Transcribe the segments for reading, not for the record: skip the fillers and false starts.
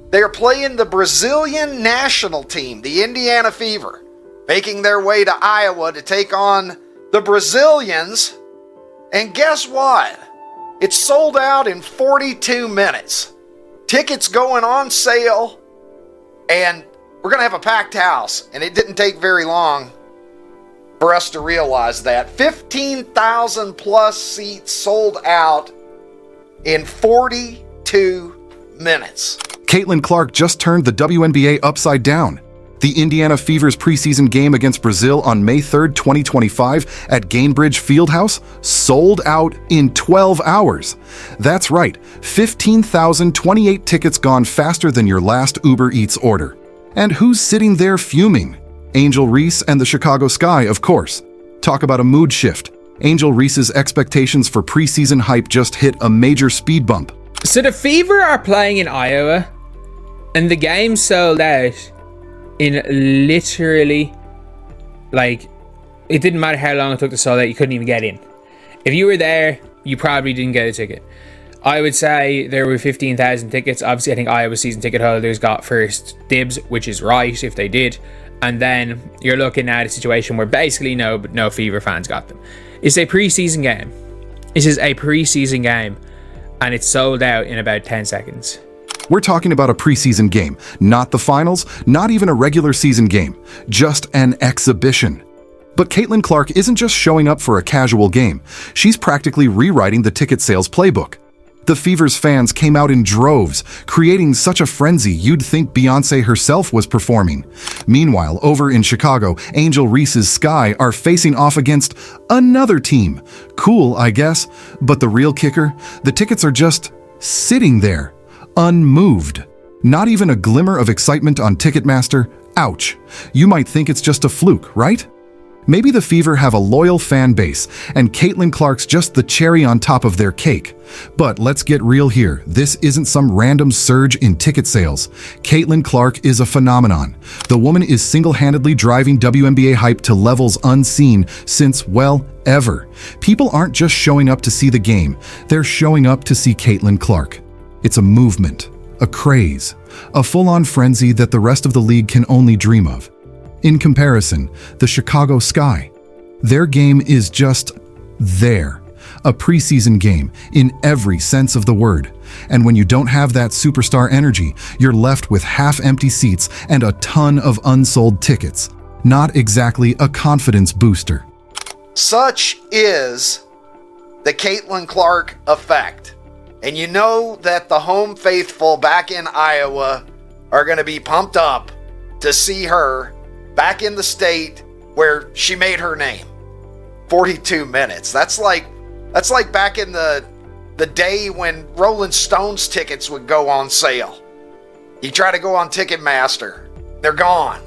They are playing the Brazilian national team, the Indiana Fever, making their way to Iowa to take on the Brazilians. And guess what? It's sold out in 42 minutes. Tickets going on sale, and we're going to have a packed house. And it didn't take very long for us to realize that. 15,000 plus seats sold out in 42 minutes. Caitlin Clark just turned the WNBA upside down. The Indiana Fever's preseason game against Brazil on May 3rd, 2025 at Gainbridge Fieldhouse sold out in 12 hours. That's right, 15,028 tickets gone faster than your last Uber Eats order. And who's sitting there fuming? Angel Reese and the Chicago Sky, of course. Talk about a mood shift. Angel Reese's expectations for preseason hype just hit a major speed bump. So the Fever are playing in Iowa, and the game sold out in literally, like, it didn't matter how long it took to sell out, you couldn't even get in. If you were there, you probably didn't get a ticket. I would say there were 15,000 tickets. Obviously, I think Iowa season ticket holders got first dibs, which is right if they did. And then you're looking at a situation where basically no Fever fans got them. It's a preseason game. This is a preseason game, and it's sold out in about 10 seconds. We're talking about a preseason game, not the finals, not even a regular season game, just an exhibition. But Caitlin Clark isn't just showing up for a casual game. She's practically rewriting the ticket sales playbook. The Fever's fans came out in droves, creating such a frenzy you'd think Beyoncé herself was performing. Meanwhile, over in Chicago, Angel Reese's Sky are facing off against another team. Cool, I guess, but the real kicker, the tickets are just sitting there, unmoved. Not even a glimmer of excitement on Ticketmaster. Ouch. You might think it's just a fluke, right? Maybe the Fever have a loyal fan base, and Caitlin Clark's just the cherry on top of their cake. But let's get real here. This isn't some random surge in ticket sales. Caitlin Clark is a phenomenon. The woman is single-handedly driving WNBA hype to levels unseen since, well, ever. People aren't just showing up to see the game. They're showing up to see Caitlin Clark. It's a movement, a craze, a full-on frenzy that the rest of the league can only dream of. In comparison, the Chicago Sky, their game is just there. A preseason game in every sense of the word. And when you don't have that superstar energy, you're left with half-empty seats and a ton of unsold tickets. Not exactly a confidence booster. Such is the Caitlin Clark effect. And you know that the home faithful back in Iowa are going to be pumped up to see her back in the state where she made her name. 42 minutes. That's like back in the day when Rolling Stones tickets would go on sale. You try to go on Ticketmaster, they're gone.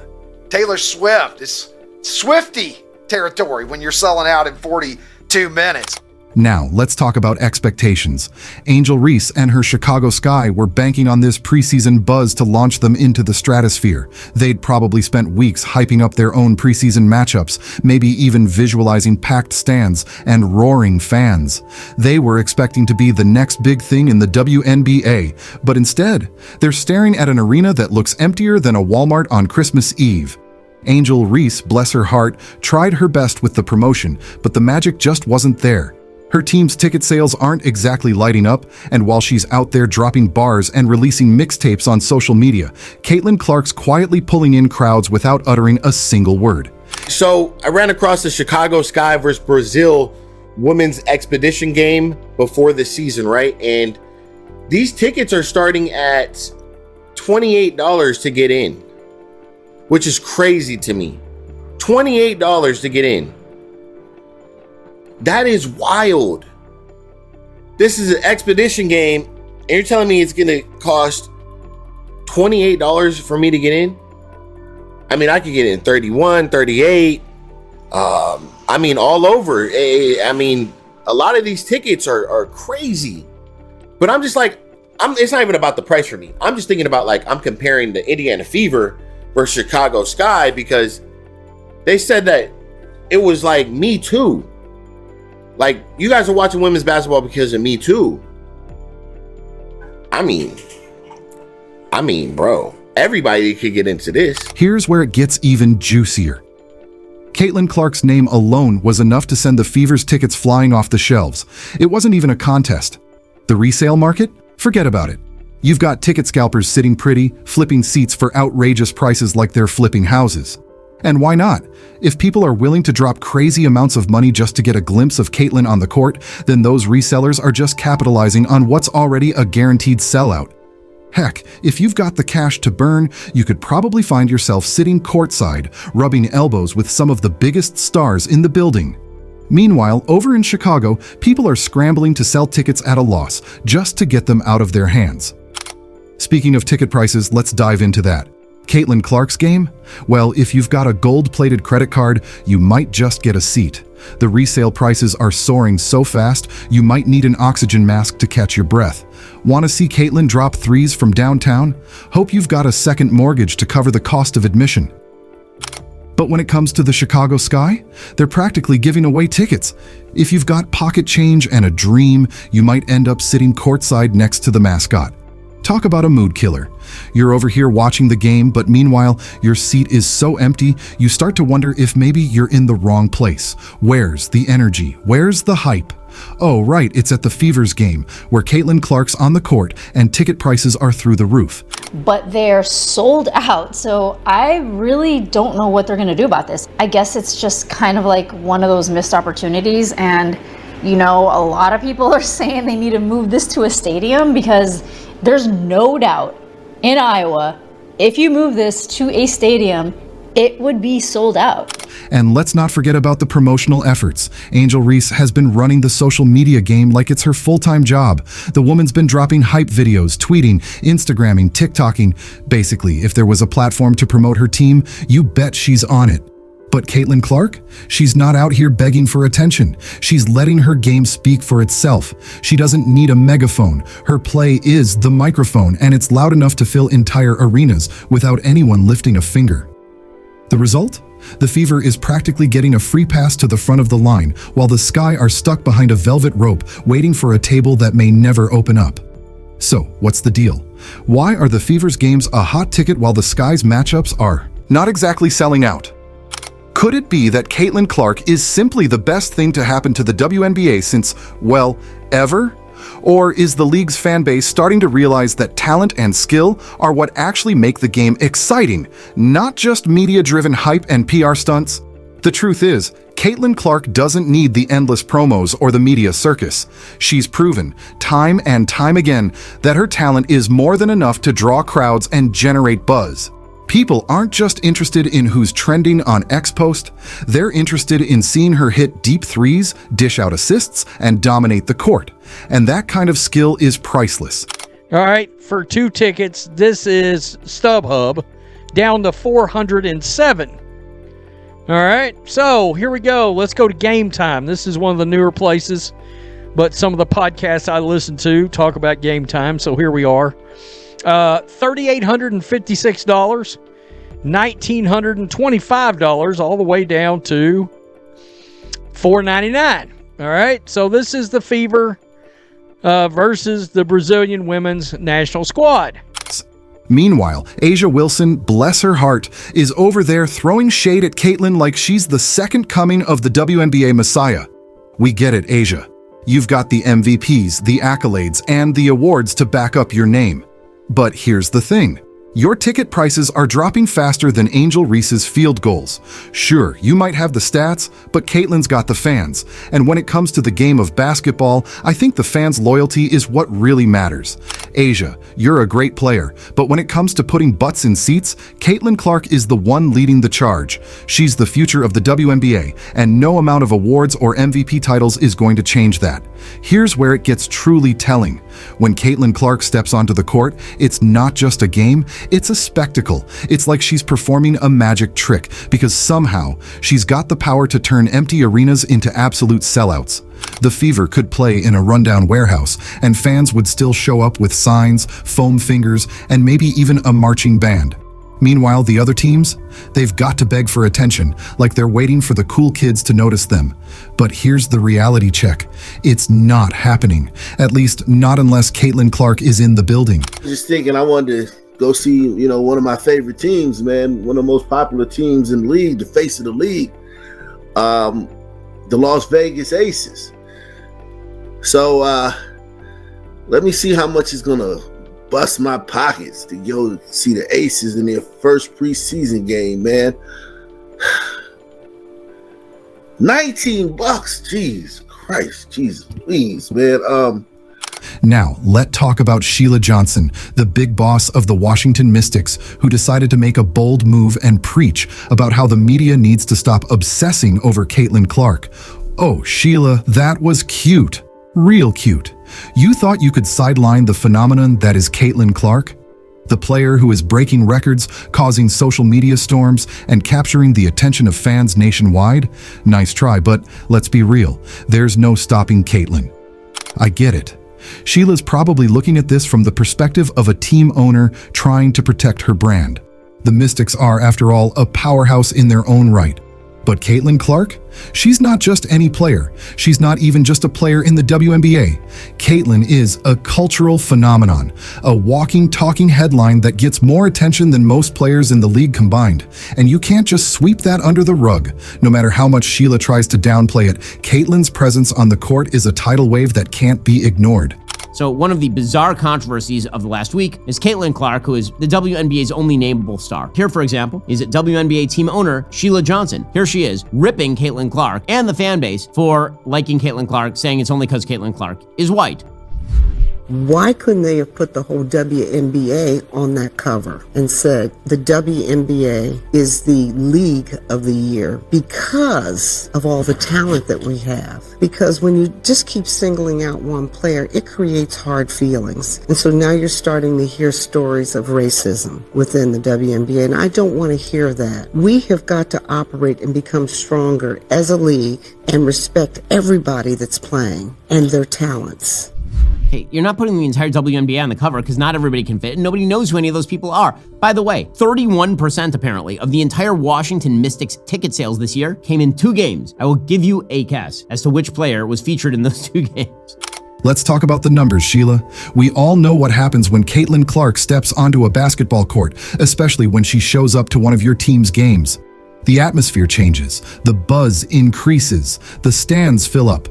Taylor Swift is Swiftie territory when you're selling out in 42 minutes. Now, let's talk about expectations. Angel Reese and her Chicago Sky were banking on this preseason buzz to launch them into the stratosphere. They'd probably spent weeks hyping up their own preseason matchups, maybe even visualizing packed stands and roaring fans. They were expecting to be the next big thing in the WNBA, but instead, they're staring at an arena that looks emptier than a Walmart on Christmas Eve. Angel Reese, bless her heart, tried her best with the promotion, but the magic just wasn't there. Her team's ticket sales aren't exactly lighting up, and while she's out there dropping bars and releasing mixtapes on social media, Caitlin Clark's quietly pulling in crowds without uttering a single word. So I ran across the Chicago Sky versus Brazil women's expedition game before the season, right? And these tickets are starting at $28 to get in, which is crazy to me. $28 to get in. That is wild. This is an expedition game, and you're telling me it's gonna cost $28 for me to get in? I mean, I could get in 31, 38. I mean, all over. I mean, a lot of these tickets are crazy. But I'm just like, it's not even about the price for me. I'm just thinking about, like, I'm comparing the Indiana Fever versus Chicago Sky, because they said that it was like Me Too. Like, you guys are watching women's basketball because of Me Too. I mean, I mean, bro, everybody could get into this. Here's where it gets even juicier. Caitlin Clark's name alone was enough to send the Fever's tickets flying off the shelves. It wasn't even a contest. The resale market? Forget about it. You've got ticket scalpers sitting pretty, flipping seats for outrageous prices like they're flipping houses. And why not? If people are willing to drop crazy amounts of money just to get a glimpse of Caitlin on the court, then those resellers are just capitalizing on what's already a guaranteed sellout. Heck, if you've got the cash to burn, you could probably find yourself sitting courtside, rubbing elbows with some of the biggest stars in the building. Meanwhile, over in Chicago, people are scrambling to sell tickets at a loss just to get them out of their hands. Speaking of ticket prices, let's dive into that. Caitlin Clark's game? Well, if you've got a gold-plated credit card, you might just get a seat. The resale prices are soaring so fast, you might need an oxygen mask to catch your breath. Want to see Caitlin drop threes from downtown? Hope you've got a second mortgage to cover the cost of admission. But when it comes to the Chicago Sky, they're practically giving away tickets. If you've got pocket change and a dream, you might end up sitting courtside next to the mascot. Talk about a mood killer. You're over here watching the game, but meanwhile, your seat is so empty, you start to wonder if maybe you're in the wrong place. Where's the energy? Where's the hype? Oh, right, it's at the Fever's game, where Caitlin Clark's on the court and ticket prices are through the roof. But they're sold out, so I really don't know what they're going to do about this. I guess it's just kind of like one of those missed opportunities, and you know, a lot of people are saying they need to move this to a stadium because there's no doubt in Iowa, if you move this to a stadium, it would be sold out. And let's not forget about the promotional efforts. Angel Reese has been running the social media game like it's her full-time job. The woman's been dropping hype videos, tweeting, Instagramming, TikToking. Basically, if there was a platform to promote her team, you bet she's on it. But Caitlin Clark? She's not out here begging for attention. She's letting her game speak for itself. She doesn't need a megaphone. Her play is the microphone, and it's loud enough to fill entire arenas without anyone lifting a finger. The result? The Fever is practically getting a free pass to the front of the line, while the Sky are stuck behind a velvet rope, waiting for a table that may never open up. So, what's the deal? Why are the Fever's games a hot ticket while the Sky's matchups are not exactly selling out? Could it be that Caitlin Clark is simply the best thing to happen to the WNBA since, well, ever? Or is the league's fan base starting to realize that talent and skill are what actually make the game exciting, not just media-driven hype and PR stunts? The truth is, Caitlin Clark doesn't need the endless promos or the media circus. She's proven, time and time again, that her talent is more than enough to draw crowds and generate buzz. People aren't just interested in who's trending on X post, they're interested in seeing her hit deep threes, dish out assists, and dominate the court. And that kind of skill is priceless. All right, for 2 tickets, this is StubHub, down to $407. All right, so here we go. Let's go to Game Time. This is one of the newer places, but some of the podcasts I listen to talk about Game Time, so here we are. $3,856, $1,925, all the way down to $499. All right, so this is the Fever versus the Brazilian women's national squad. Meanwhile, Asia Wilson, bless her heart, is over there throwing shade at Caitlin like she's the second coming of the WNBA Messiah. We get it, Asia. You've got the MVPs, the accolades, and the awards to back up your name. But here's the thing. Your ticket prices are dropping faster than Angel Reese's field goals. Sure, you might have the stats, but Caitlin's got the fans. And when it comes to the game of basketball, I think the fans' loyalty is what really matters. Asia, you're a great player, but when it comes to putting butts in seats, Caitlin Clark is the one leading the charge. She's the future of the WNBA, and no amount of awards or MVP titles is going to change that. Here's where it gets truly telling. When Caitlin Clark steps onto the court, it's not just a game, it's a spectacle. It's like she's performing a magic trick because somehow she's got the power to turn empty arenas into absolute sellouts. The Fever could play in a rundown warehouse and fans would still show up with signs, foam fingers, and maybe even a marching band. Meanwhile, the other teams, they've got to beg for attention, like they're waiting for the cool kids to notice them. But here's the reality check. It's not happening. At least not unless Caitlin Clark is in the building. Just thinking, I wanted to go see, one of my favorite teams, man, one of the most popular teams in the league, the face of the league, the Las Vegas Aces. So let me see how much it's gonna bust my pockets to go see the Aces in their first preseason game, man. $19. Jeez Christ, Jesus, please, man. Now, let's talk about Sheila Johnson, the big boss of the Washington Mystics, who decided to make a bold move and preach about how the media needs to stop obsessing over Caitlin Clark. Oh, Sheila, that was cute. Real cute. You thought you could sideline the phenomenon that is Caitlin Clark? The player who is breaking records, causing social media storms, and capturing the attention of fans nationwide? Nice try, but let's be real. There's no stopping Caitlin. I get it. Sheila's probably looking at this from the perspective of a team owner trying to protect her brand. The Mystics are, after all, a powerhouse in their own right. But Caitlin Clark? She's not just any player. She's not even just a player in the WNBA. Caitlin is a cultural phenomenon, a walking, talking headline that gets more attention than most players in the league combined. And you can't just sweep that under the rug. No matter how much Sheila tries to downplay it, Caitlin's presence on the court is a tidal wave that can't be ignored. So one of the bizarre controversies of the last week is Caitlin Clark, who is the WNBA's only nameable star. Here, for example, is WNBA team owner Sheila Johnson. Here she is, ripping Caitlin Clark and the fan base for liking Caitlin Clark, saying it's only because Caitlin Clark is white. Why couldn't they have put the whole WNBA on that cover and said the WNBA is the league of the year because of all the talent that we have? Because when you just keep singling out one player, it creates hard feelings. And so now you're starting to hear stories of racism within the WNBA, and I don't want to hear that. We have got to operate and become stronger as a league and respect everybody that's playing and their talents. Hey, you're not putting the entire WNBA on the cover because not everybody can fit and nobody knows who any of those people are. By the way, 31% apparently of the entire Washington Mystics ticket sales this year came in 2 games. I will give you a guess as to which player was featured in those 2 games. Let's talk about the numbers, Sheila. We all know what happens when Caitlin Clark steps onto a basketball court, especially when she shows up to one of your team's games. The atmosphere changes, the buzz increases, the stands fill up.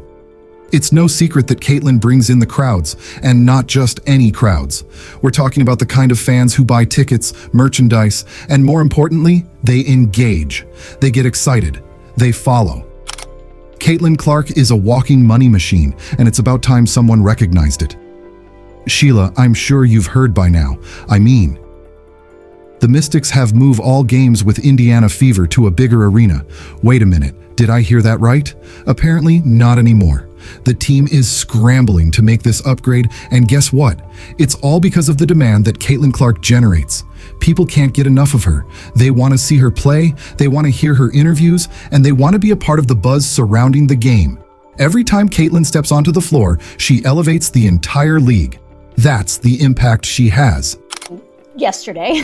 It's no secret that Caitlin brings in the crowds, and not just any crowds. We're talking about the kind of fans who buy tickets, merchandise, and more importantly, they engage. They get excited. They follow. Caitlin Clark is a walking money machine, and it's about time someone recognized it. Sheila, I'm sure you've heard by now. The Mystics have moved all games with Indiana Fever to a bigger arena. Wait a minute, did I hear that right? Apparently not anymore. The team is scrambling to make this upgrade, and guess what? It's all because of the demand that Caitlin Clark generates. People can't get enough of her. They want to see her play, they want to hear her interviews, and they want to be a part of the buzz surrounding the game. Every time Caitlin steps onto the floor, she elevates the entire league. That's the impact she has. Yesterday.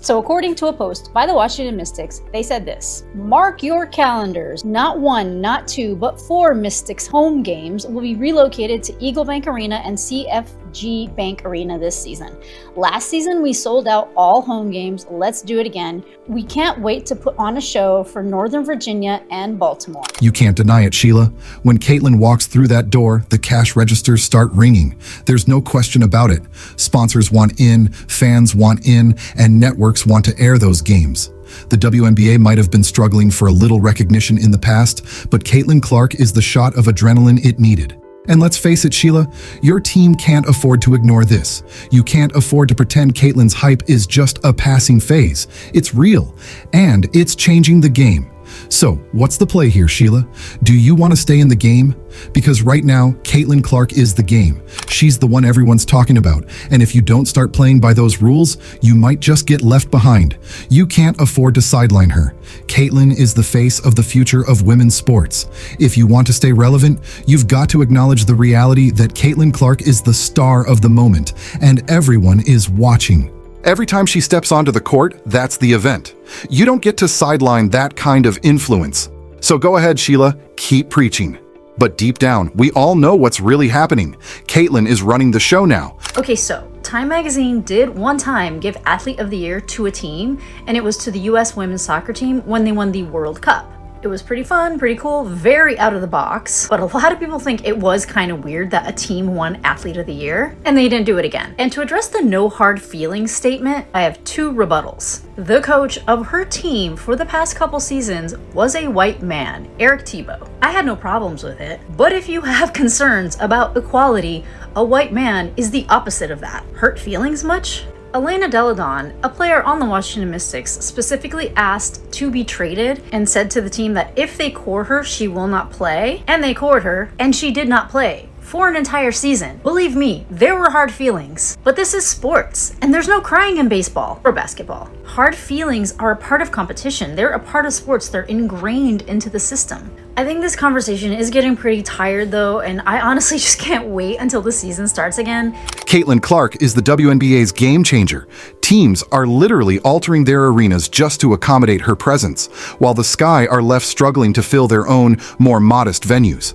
So according to a post by the Washington Mystics, they said this: mark your calendars. Not 1, not 2, but 4 Mystics home games will be relocated to Eagle Bank Arena and CFG Bank Arena this season. Last season, we sold out all home games. Let's do it again. We can't wait to put on a show for Northern Virginia and Baltimore. You can't deny it, Sheila. When Caitlin walks through that door, the cash registers start ringing. There's no question about it. Sponsors want in, fans want in, and networks want to air those games. The WNBA might have been struggling for a little recognition in the past, but Caitlin Clark is the shot of adrenaline it needed. And let's face it, Sheila, your team can't afford to ignore this. You can't afford to pretend Caitlin's hype is just a passing phase. It's real, and it's changing the game. So, what's the play here, Sheila? Do you want to stay in the game? Because right now, Caitlin Clark is the game. She's the one everyone's talking about. And if you don't start playing by those rules, you might just get left behind. You can't afford to sideline her. Caitlin is the face of the future of women's sports. If you want to stay relevant, you've got to acknowledge the reality that Caitlin Clark is the star of the moment, and everyone is watching. Every time she steps onto the court, that's the event. You don't get to sideline that kind of influence. So go ahead, Sheila, keep preaching. But deep down, we all know what's really happening. Caitlin is running the show now. Okay, so Time Magazine did one time give Athlete of the Year to a team, and it was to the US women's soccer team when they won the World Cup. It was pretty fun, pretty cool, very out of the box, but a lot of people think it was kind of weird that a team won Athlete of the Year, and they didn't do it again. And to address the no hard feelings statement, I have two rebuttals. The coach of her team for the past couple seasons was a white man, Eric Tebow. I had no problems with it, but if you have concerns about equality, a white man is the opposite of that. Hurt feelings much? Elena Deladon, a player on the Washington Mystics, specifically asked to be traded and said to the team that if they court her, she will not play. And they court her, and she did not play for an entire season. Believe me, there were hard feelings. But this is sports, and there's no crying in baseball or basketball. Hard feelings are a part of competition. They're a part of sports. They're ingrained into the system. I think this conversation is getting pretty tired though, and I honestly just can't wait until the season starts again. Caitlin Clark is the WNBA's game changer. Teams are literally altering their arenas just to accommodate her presence, while the Sky are left struggling to fill their own, more modest venues.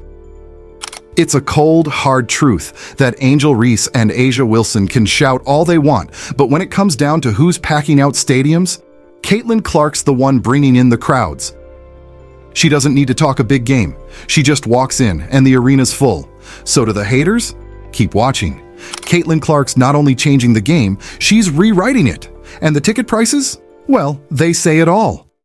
It's a cold, hard truth that Angel Reese and A'ja Wilson can shout all they want, but when it comes down to who's packing out stadiums, Caitlin Clark's the one bringing in the crowds. She doesn't need to talk a big game. She just walks in and the arena's full. So to the haters, keep watching. Caitlin Clark's not only changing the game, she's rewriting it. And the ticket prices? Well, they say it all.